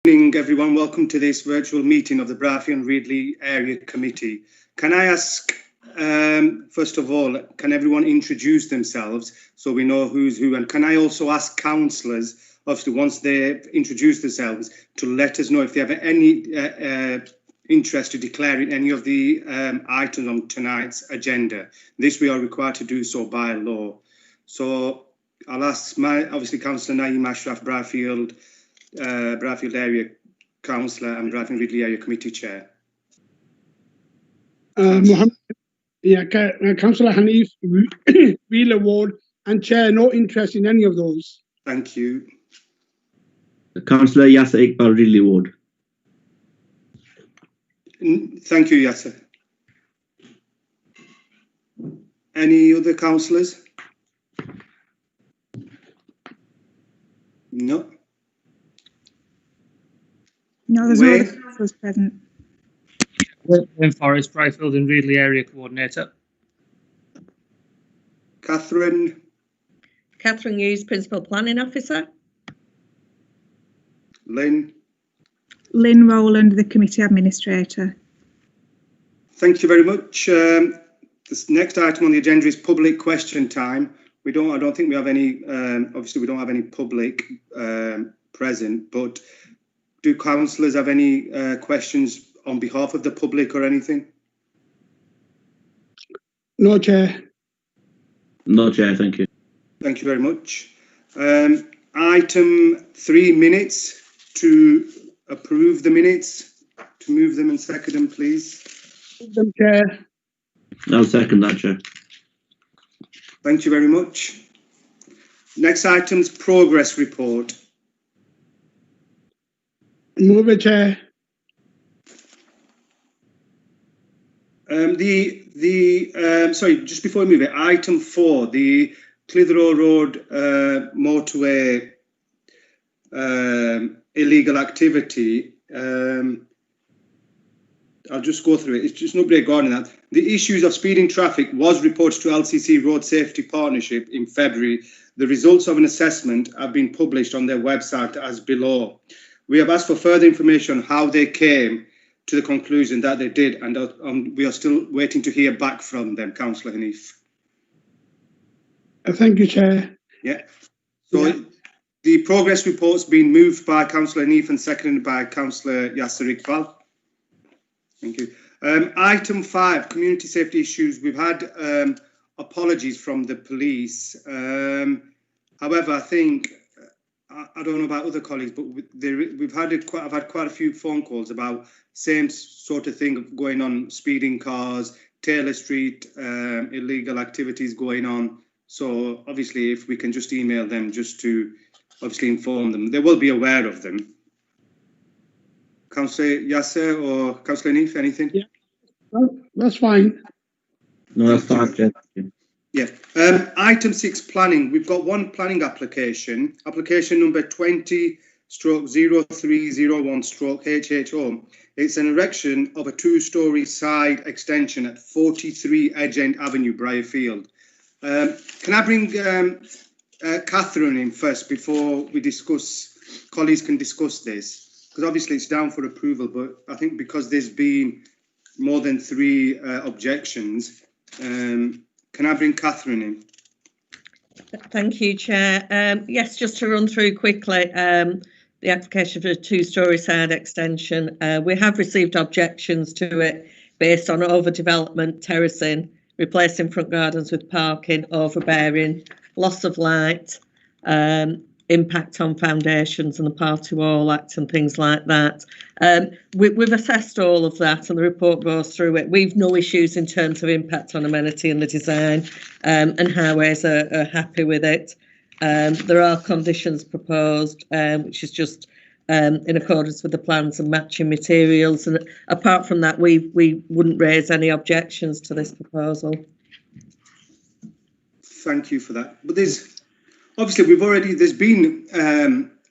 Good evening, everyone. Welcome to this virtual meeting of the Brierfield and Reedley Area Committee. Can I ask, first of all, can everyone introduce themselves so we know who's who? And can I also ask councillors, obviously once they introduce themselves, to let us know if they have any interest to declaring any of the items on tonight's agenda. This we are required to do so by law. So I'll ask obviously Councillor Naeem Ashraf, Brierfield Area Councillor and Brierfield Reedley Area Committee Chair. Councillor Hanif, Wheeler Ward, and Chair, no interest in any of those. Thank you. Councillor Yasser Iqbal, Reedley Ward. Thank you, Yasser. Any other councillors? No. No, there's no other councillors present. Wayne Forrest, Brierfield and Reedley Area Coordinator. Catherine Hughes, Principal Planning Officer. Lynn Rowland, the Committee Administrator. Thank you very much. This next item on the agenda is public question time. I don't think we have any, obviously we don't have any public present, but do councillors have any questions on behalf of the public or anything? No, Chair. No, Chair, thank you. Thank you very much. Item 3 minutes, to approve the minutes, to move them and second them, please. Chair. I'll second that, Chair. Thank you very much. Next item's progress report. Move it, Chair. Sorry, just before we move it, item 4, the Clitheroe Road motorway illegal activity. I'll just go through it. It's just nobody regarding that. The issues of speeding traffic was reported to LCC Road Safety Partnership in February. The results of an assessment have been published on their website as below. We have asked for further information on how they came to the conclusion that they did, and we are still waiting to hear back from them, Councillor Hanif. Thank you, Chair. Yeah. So the progress report's been moved by Councillor Hanif and seconded by Councillor Yasser Iqbal. Thank you. Item 5, community safety issues. We've had apologies from the police. However, I think, I don't know about other colleagues, but I've had quite a few phone calls about same sort of thing going on, speeding cars, Taylor Street, illegal activities going on. So obviously, if we can just email them just to obviously inform them, they will be aware of them. Councillor Yasser or Councillor Hanif, anything? Yeah, well, that's fine. No, that's fine, Chair. Yeah. Item 6, planning. We've got one planning application number 20/0301/HHO. It's an erection of a 2-storey side extension at 43 Edge End Avenue, Brierfield. Can I bring Catherine in first before we discuss, colleagues can discuss this? Because obviously it's down for approval, but I think because there's been more than 3 objections, can I bring Catherine in? Thank you, Chair. Yes, just to run through quickly, the application for a 2-storey side extension. We have received objections to it based on overdevelopment, terracing, replacing front gardens with parking, overbearing, loss of light, impact on foundations and the Part 2 All Act and things like that. We've assessed all of that and the report goes through it. We've no issues in terms of impact on amenity and the design, and highways are happy with it. There are conditions proposed, which is just in accordance with the plans and matching materials. And apart from that, we wouldn't raise any objections to this proposal. Thank you for that. But obviously there's been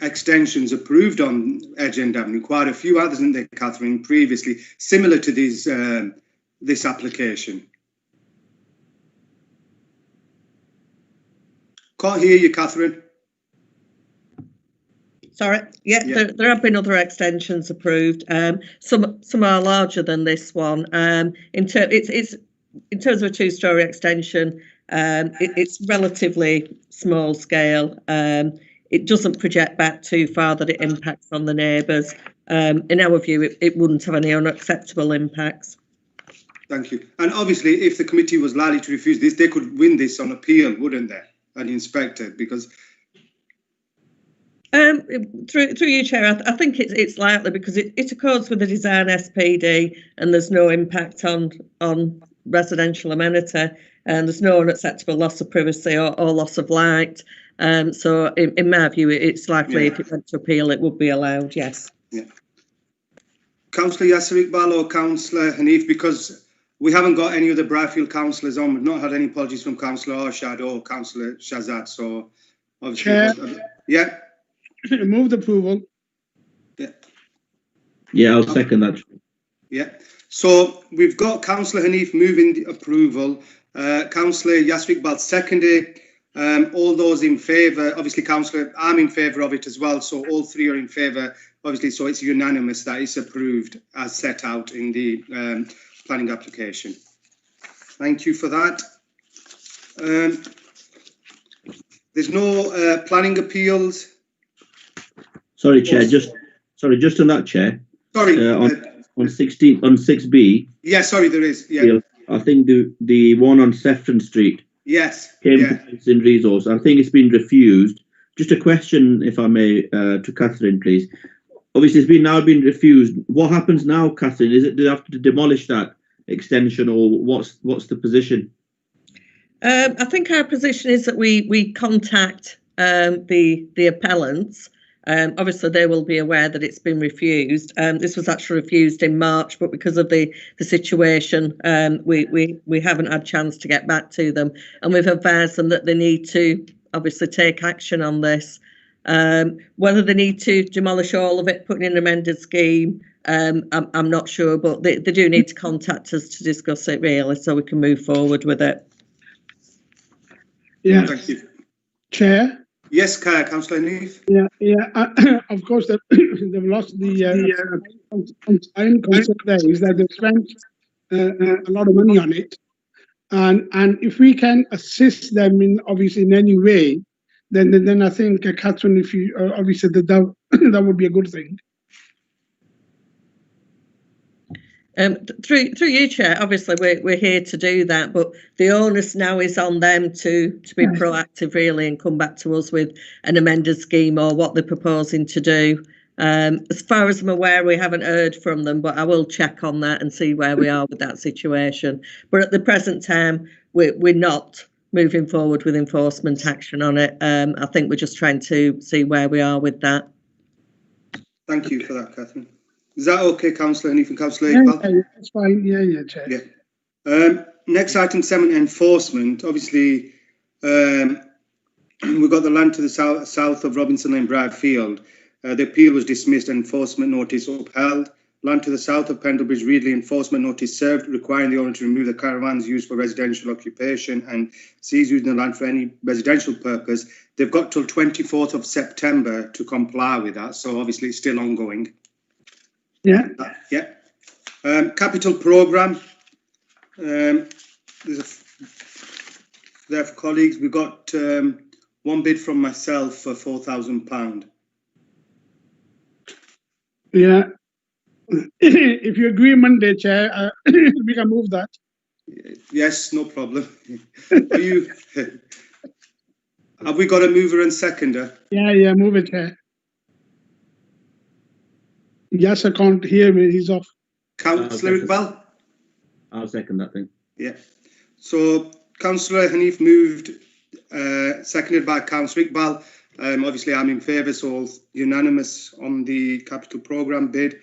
extensions approved on Edge End Avenue, quite a few others, isn't there, Catherine, previously, similar to this application. Can't hear you, Catherine. Sorry. Yeah, Yeah. there have been other extensions approved. Some are larger than this one. In terms of a two-storey extension, it's relatively small scale. It doesn't project back too far that it impacts on the neighbours. In our view, it wouldn't have any unacceptable impacts. Thank you. And obviously, if the committee was likely to refuse this, they could win this on appeal, wouldn't they? And inspect it, because through you, Chair, I think it's likely because it accords with the design SPD and there's no impact on residential amenity and there's no unacceptable loss of privacy or loss of light. So in my view, it's likely if it went to appeal, it would be allowed, yes. Yeah. Councillor Yasser Iqbal or Councillor Hanif, because we haven't got any of the Brierfield councillors on, we've not had any apologies from Councillor Arshad or Councillor Shazad, so obviously... Chair. Yeah. Move the approval. Yeah. Yeah, I'll second that. Yeah. So we've got Councillor Hanif moving the approval, Councillor Yasser Iqbal seconded. All those in favour, obviously, Councillor, I'm in favour of it as well. So all three are in favour, obviously. So it's unanimous that it's approved as set out in the planning application. Thank you for that. There's no planning appeals. Sorry, Chair. Just on that, Chair. Sorry. On 16 on 6B. Yeah, sorry, there is. Yeah. I think the one on Sefton Street. Yes. Came in resource. I think it's been refused. Just a question, if I may, to Catherine, please. Obviously, it's now been refused. What happens now, Catherine? Do they have to demolish that extension, or what's the position? I think our position is that we contact the appellants. Obviously, they will be aware that it's been refused. This was actually refused in March, but because of the situation, we haven't had a chance to get back to them. And we've advised them that they need to obviously take action on this. Whether they need to demolish all of it, put in an amended scheme, I'm not sure, but they do need to contact us to discuss it really, so we can move forward with it. Yeah. Thank you. Chair. Yes, Councillor Hanif. Yeah. Of course, they've lost the time concept there is that they've spent a lot of money on it, and if we can assist them in obviously in any way, then I think Catherine, if you obviously that would be a good thing. Through you, Chair, obviously we're here to do that, but the onus now is on them to be proactive really and come back to us with an amended scheme or what they're proposing to do. As far as I'm aware, we haven't heard from them, but I will check on that and see where we are with that situation. But at the present time, we're not moving forward with enforcement action on it. I think we're just trying to see where we are with that. Thank you for that, Catherine. Is that okay, Councillor Hanif and Councillor Iqbal? Yeah, that's fine. Yeah, Chair. Yeah. Next item 7, enforcement. Obviously, we've got the land to the south of Robinson Lane, Brierfield. The appeal was dismissed and enforcement notice upheld. Land to the south of Pendlebridge, Reedley, enforcement notice served, requiring the owner to remove the caravans used for residential occupation and cease using the land for any residential purpose. They've got till 24th of September to comply with that, so obviously it's still ongoing. Yeah. Capital programme. There for colleagues, we've got one bid from myself for £4,000. Yeah. If you agree Monday, Chair, we can move that. Yes, no problem. Are you? Have we got a mover and seconder? Yeah, move it, Chair. Yes, I can't hear me. He's off. Councillor Iqbal? I'll second that thing. Yeah. So Councillor Hanif moved, seconded by Councillor Iqbal. Obviously, I'm in favour, so unanimous on the capital programme bid.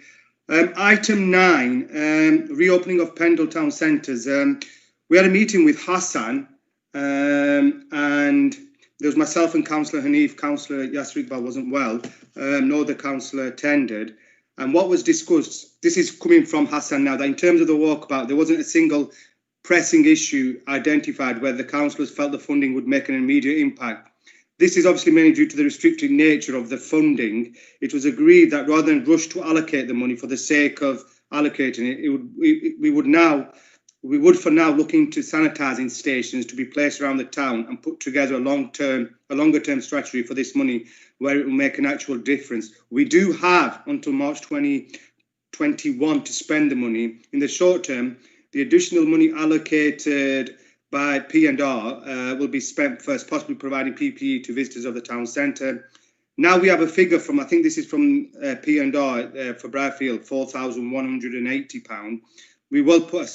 Item 9, reopening of Pendle Town Centres. We had a meeting with Hassan, and there was myself and Councillor Hanif. Councillor Yasser Iqbal wasn't well. No other councillor attended. And what was discussed, this is coming from Hassan now, that in terms of the walkabout, there wasn't a single pressing issue identified where the councillors felt the funding would make an immediate impact. This is obviously mainly due to the restricted nature of the funding. It was agreed that rather than rush to allocate the money for the sake of allocating it, we would for now look into sanitising stations to be placed around the town and put together a longer term strategy for this money where it will make an actual difference. We do have until March 2021 to spend the money. In the short term, the additional money allocated by P&R will be spent first, possibly providing PPE to visitors of the town centre. Now we have a figure from, I think this is from P&R for Brierfield, £4,180. We will put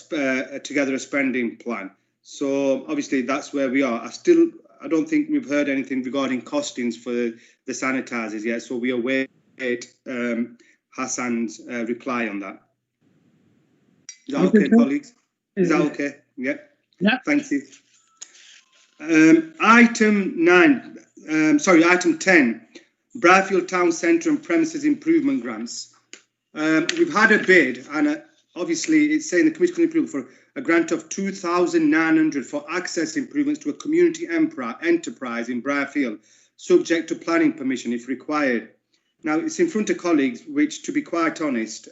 together a spending plan. So obviously that's where we are. I don't think we've heard anything regarding costings for the sanitisers yet. So we await Hassan's reply on that. Is that okay, colleagues? Is that okay? Yeah. Yeah. Thank you. Item 10, Brierfield Town Centre and Premises Improvement Grants. We've had a bid, and obviously it's saying the committee can approve for a grant of 2,900 for access improvements to a community enterprise in Brierfield, subject to planning permission if required. Now it's in front of colleagues, which, to be quite honest,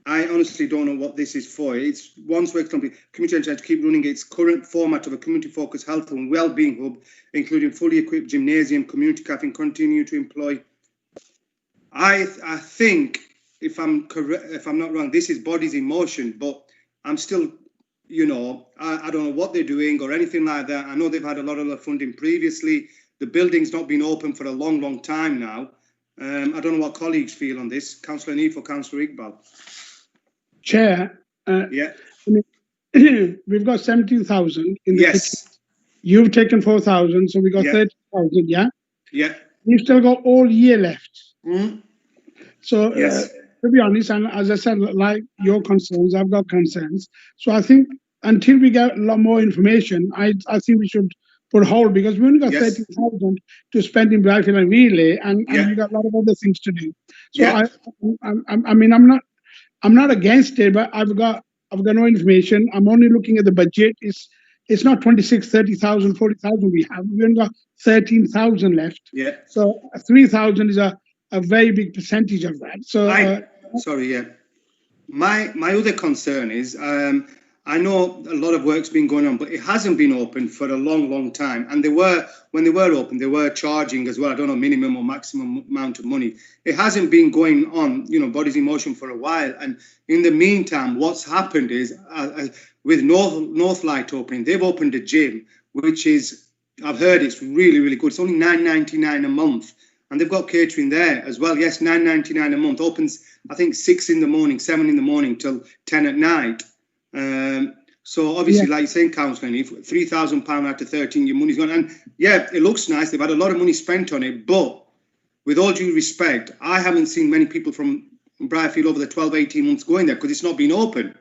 I honestly don't know what this is for. It's once work company community to keep running its current format of a community-focused health and well-being hub, including fully equipped gymnasium, community cafe, and continue to employ. I think, if I'm correct, if I'm not wrong, this is bodies in motion. But I'm still, I don't know what they're doing or anything like that. I know they've had a lot of funding previously. The building's not been open for a long time now. I don't know what colleagues feel on this. Councillor Neef or Councillor Iqbal? Chair, yeah. We've got 17,000 in the kitchen. You've taken 4,000, so we got 30,000, yeah? Yeah. We've still got all year left. Mm. So, to be honest, and as I said, like your concerns, I've got concerns. So I think until we get a lot more information, I think we should put a hold, because we only got 30,000 to spend in Brierfield and Reedley, and we got a lot of other things to do. So I mean, I'm not against it, but I've got no information. I'm only looking at the budget. It's not 26, 30,000, 40,000 we have. We only got 13,000 left. Yeah. So 3,000 is a very big percentage of that. So my other concern is I know a lot of work's been going on, but it hasn't been open for a long time. And when they were open, they were charging as well. I don't know, minimum or maximum amount of money. It hasn't been going on, bodies in motion for a while. And in the meantime, what's happened is with Northlight opening, they've opened a gym, which is, I've heard it's really good. It's only £9.99 a month. And they've got catering there as well. Yes, £9.99 a month. Opens, I think, 6 in the morning, 7 in the morning till 10 at night. So obviously, like you're saying, Councillor, £3,000 out of 13, your money's gone. And yeah, it looks nice. They've had a lot of money spent on it. But with all due respect, I haven't seen many people from Brierfield over the 12, 18 months going there because it's not been open.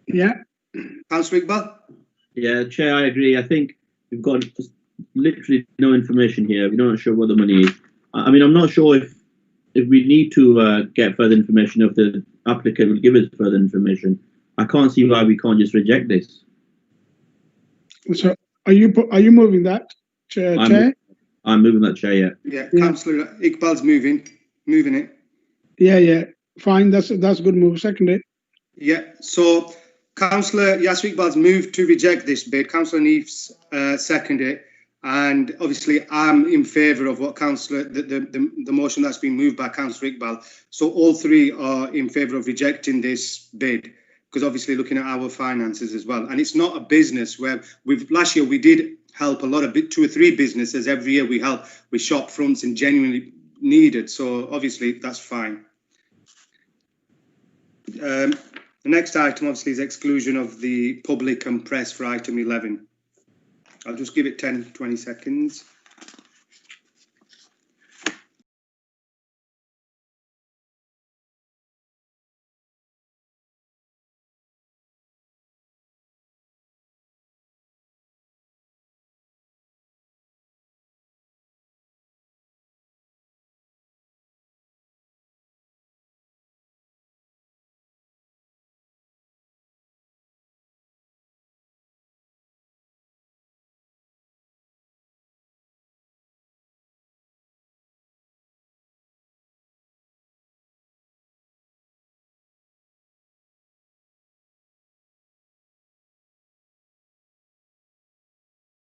Yeah. Councillor Iqbal? Yeah, Chair, I agree. I think we've got just literally no information here. We're not sure what the money is. I mean, I'm not sure if we need to get further information, if the applicant will give us further information. I can't see why we can't just reject this. So are you moving that, Chair? I'm moving that, Chair, yeah. Yeah, Councillor Iqbal's moving it. Yeah. Fine, that's a good move. Second it. Yeah, so Councillor Yasser Iqbal's moved to reject this bid. Councillor Neef's seconded it. And obviously, I'm in favour of what the motion that's been moved by Councillor Iqbal. So all three are in favour of rejecting this bid, because obviously looking at our finances as well. And it's not a business where last year we did help a lot of 2 or 3 businesses. Every year we help with shop fronts and genuinely needed. So obviously that's fine. The next item obviously is exclusion of the public and press for item 11. I'll just give it 10, 20 seconds.